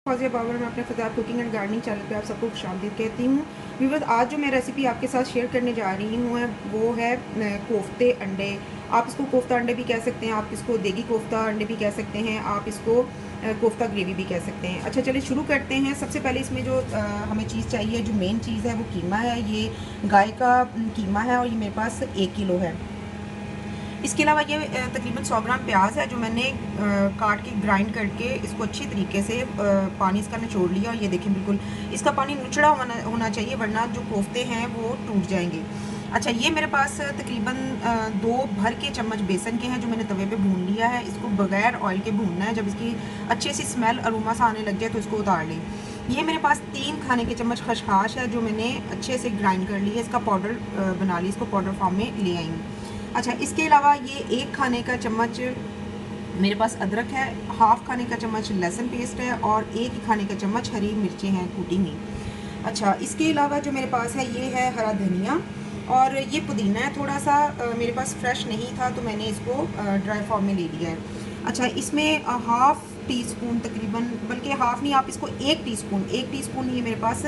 फाजिया बाबर, मैं अपने फ़ज़ात cooking and gardening channel पे आप सबको खुशामदीद कहती हूँ। व्यूअर्स, आज जो मैं रेसिपी आपके साथ शेयर करने जा रही हूँ वो है कोफ्ते अंडे। आप इसको कोफ्ता अंडे भी कह सकते हैं, आप इसको देगी कोफ्ता अंडे भी कह सकते हैं, आप इसको कोफ्ता ग्रेवी भी कह सकते हैं। अच्छा, चलिए शुरू करते हैं। सबसे पहले इसमें जो हमें चीज़ चाहिए, जो मेन चीज़ है वो कीमा है। ये गाय का कीमा है और ये मेरे पास 1 किलो है। इसके अलावा ये तकरीबन 100 ग्राम प्याज है जो मैंने काट के ग्राइंड करके इसको अच्छी तरीके से पानी इसका निचोड़ लिया। और ये देखें, बिल्कुल इसका पानी नुचड़ा होना चाहिए, वरना जो कोफ्ते हैं वो टूट जाएंगे। अच्छा, ये मेरे पास तकरीबन 2 भर के चम्मच बेसन के हैं जो मैंने तवे पे भून लिया है। इसको बगैर ऑयल के भूनना है। जब इसकी अच्छी सी स्मेल अरोमा सा आने लग जाए तो इसको उतार लें। ये मेरे पास 3 खाने के चम्मच खसखस है जो मैंने अच्छे से ग्राइंड कर ली है। इसका पाउडर बना ली, इसको पाउडर फॉर्म में ले आएंगे। अच्छा, इसके अलावा ये 1 खाने का चम्मच मेरे पास अदरक है, हाफ खाने का चम्मच लहसुन पेस्ट है और 1 खाने का चम्मच हरी मिर्चें हैं कूटी हुई। अच्छा, इसके अलावा जो मेरे पास है ये है हरा धनिया और ये पुदीना है। थोड़ा सा मेरे पास फ्रेश नहीं था तो मैंने इसको ड्राई फॉर्म में ले लिया है। अच्छा, इसमें हाफ टी स्पून तकरीबन, बल्कि हाफ नहीं, आप इसको 1 टीस्पून ये मेरे पास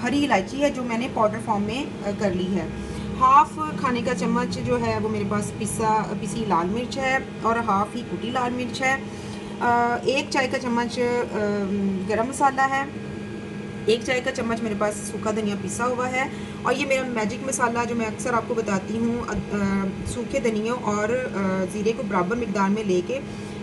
हरी इलायची है जो मैंने पाउडर फॉर्म में कर ली है। हाफ खाने का चम्मच जो है वो मेरे पास पिसी लाल मिर्च है और हाफ ही कुटी लाल मिर्च है। 1 चाय का चम्मच गरम मसाला है। 1 चाय का चम्मच मेरे पास सूखा धनिया पिसा हुआ है। और ये मेरा मैजिक मसाला जो मैं अक्सर आपको बताती हूँ, सूखे धनिया और ज़ीरे को बराबर मिकदार में लेके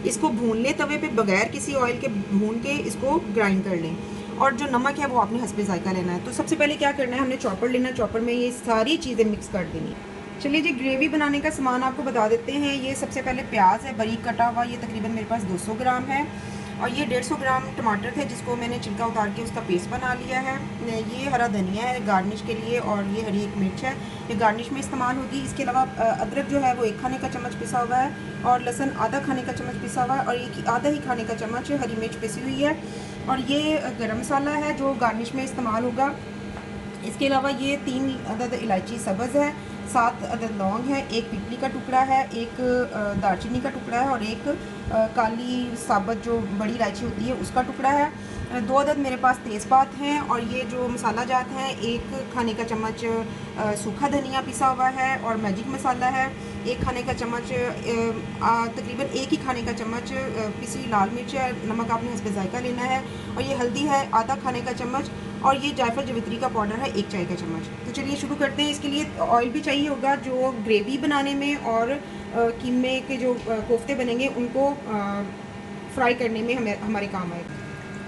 इसको भून लें तवे पे, बगैर किसी ऑयल के भून के इसको ग्राइंड कर लें। और जो नमक है वो आपने हस्बे ज़ायका लेना है। तो सबसे पहले क्या करना है, हमने चॉपर लेना है, चॉपर में ये सारी चीज़ें मिक्स कर देनी। चलिए जी, ग्रेवी बनाने का सामान आपको बता देते हैं। ये सबसे पहले प्याज है बारीक कटा हुआ, ये तकरीबन मेरे पास 200 ग्राम है। और ये 150 ग्राम टमाटर थे जिसको मैंने छिलका उतार के उसका पेस्ट बना लिया है। ये हरा धनिया है गार्निश के लिए और ये हरी 1 मिर्च है, ये गार्निश में इस्तेमाल होगी। इसके अलावा अदरक जो है वो 1 खाने का चम्मच पिसा हुआ है और लहसुन आधा खाने का चम्मच पिसा हुआ है और एक आधा ही खाने का चम्मच हरी मिर्च पिसी हुई है। और ये गरम मसाला है जो गार्निश में इस्तेमाल होगा। इसके अलावा ये 3 अदद इलायची सब्ज़ है, 7 अदद लौंग है, 1 पिपली का टुकड़ा है, 1 दालचीनी का टुकड़ा है और 1 काली साबुत जो बड़ी इलायची होती है उसका टुकड़ा है। 2 अदद मेरे पास तेज़पात हैं। और ये जो मसाला जात हैं, 1 खाने का चम्मच सूखा धनिया पिसा हुआ है और मैजिक मसाला है, 1 खाने का चम्मच तकरीबन 1 ही खाने का चम्मच पिसी लाल मिर्च है, नमक आपने हस्बे ज़ायका लेना है। और ये हल्दी है आधा खाने का चम्मच और ये जायफल जवित्री का पाउडर है 1 चाय का चम्मच। तो चलिए शुरू करते हैं। इसके लिए ऑयल भी चाहिए होगा जो ग्रेवी बनाने में और कीमे के जो कोफ्ते बनेंगे उनको फ्राई करने में हमारे काम आएगा।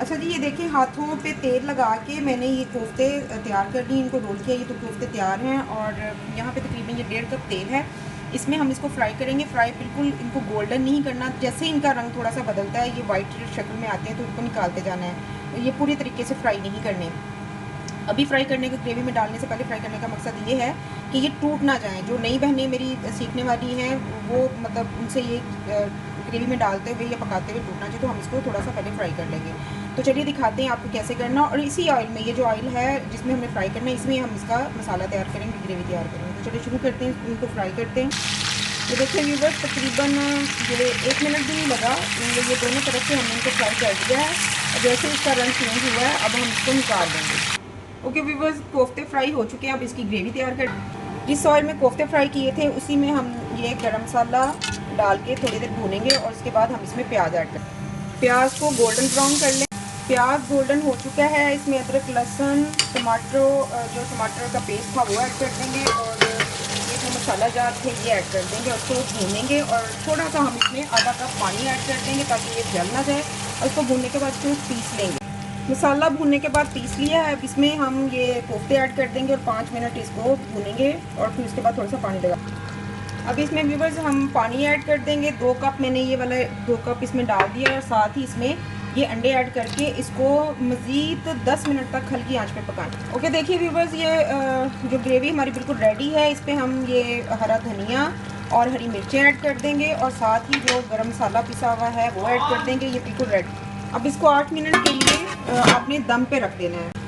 अच्छा जी, ये देखिए, हाथों पे तेल लगा के मैंने ये कोफ्ते तैयार कर लिए, इनको रोल किया। ये तो कोफ्ते तैयार हैं और यहाँ पे तकरीबन ये 1.5 कप तेल है। इसमें हम इसको फ्राई करेंगे। फ्राई बिल्कुल इनको गोल्डन नहीं करना, जैसे इनका रंग थोड़ा सा बदलता है, ये वाइट शक्ल में आते हैं तो इनको निकालते जाना है। ये पूरी तरीके से फ्राई नहीं करने। अभी फ्राई करने के, ग्रेवी में डालने से पहले फ्राई करने का मकसद ये है कि ये टूट ना जाए। जो नई बहनें मेरी सीखने वाली हैं वो मतलब उनसे ये ग्रेवी में डालते हुए या पकाते हुए टूटना चाहिए, तो हम इसको थोड़ा सा पहले फ्राई कर लेंगे। तो चलिए दिखाते हैं आपको कैसे करना। और इसी ऑयल में, ये जो ऑयल है जिसमें हमने फ्राई करना है, इसमें हम इसका मसाला तैयार करेंगे, ग्रेवी तैयार करेंगे। तो चलिए शुरू करते हैं, इनको फ्राई करते हैं। तो देखिए व्यूअर्स, तकरीबन ये 1 मिनट भी नहीं लगा, ये दोनों तरफ से हमने इनको फ्राई कर दिया है। और जैसे इसका रंग चेंज हुआ है अब हम इसको निकाल देंगे। ओके व्यूअर्स, कोफ्ते फ्राई हो चुके हैं। अब इसकी ग्रेवी तैयार कर, जिस ऑयल में कोफ्ते फ्राई किए थे उसी में हम ये गरम मसाला डाल के थोड़ी देर भूनेंगे और उसके बाद हम इसमें प्याज ऐड करें। प्याज को गोल्डन ब्राउन कर लें। प्याज गोल्डन हो चुका है, इसमें अदरक लहसुन जो टमाटर का पेस्ट था वो ऐड कर देंगे और ये जो मसाला जात थे ये ऐड कर देंगे और उसको भूनेंगे। और थोड़ा सा हम इसमें आधा कप पानी ऐड कर देंगे ताकि ये जल ना जाए। और इसको भूनने के बाद इसको पीस लेंगे। मसाला भूनने के बाद पीस लिया है। अब इसमें हम ये कोफ्ते ऐड कर देंगे और 5 मिनट इसको भूनेंगे और फिर उसके बाद थोड़ा सा पानी लगा। अब इसमें व्यूअर्स हम पानी ऐड कर देंगे। 2 कप मैंने ये वाला 2 कप इसमें डाल दिया और साथ ही इसमें ये अंडे ऐड करके इसको मज़ीद 10 मिनट तक हल्की आंच पे पकाएं। ओके, देखिए व्यूअर्स, ये जो ग्रेवी हमारी बिल्कुल रेडी है। इस पर हम ये हरा धनिया और हरी मिर्चें ऐड कर देंगे और साथ ही जो गरम मसाला पिसा हुआ है वो ऐड कर देंगे। ये बिल्कुल रेडी। अब इसको 8 मिनट के लिए आपने दम पे रख देना है।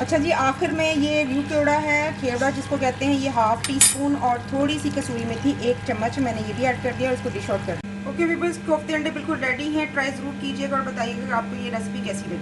अच्छा जी, आखिर में ये व्यू केवड़ा जिसको कहते हैं, ये हाफ टी स्पून और थोड़ी सी कसूरी मेथी 1 चम्मच मैंने ये भी ऐड कर दिया और इसको डिश आउट कर दिया। ओके व्यूअर्स, कोफ्ते अंडे बिल्कुल रेडी हैं। ट्राई ज़रूर कीजिएगा और बताइएगा कि आपको ये रेसिपी कैसी लगी।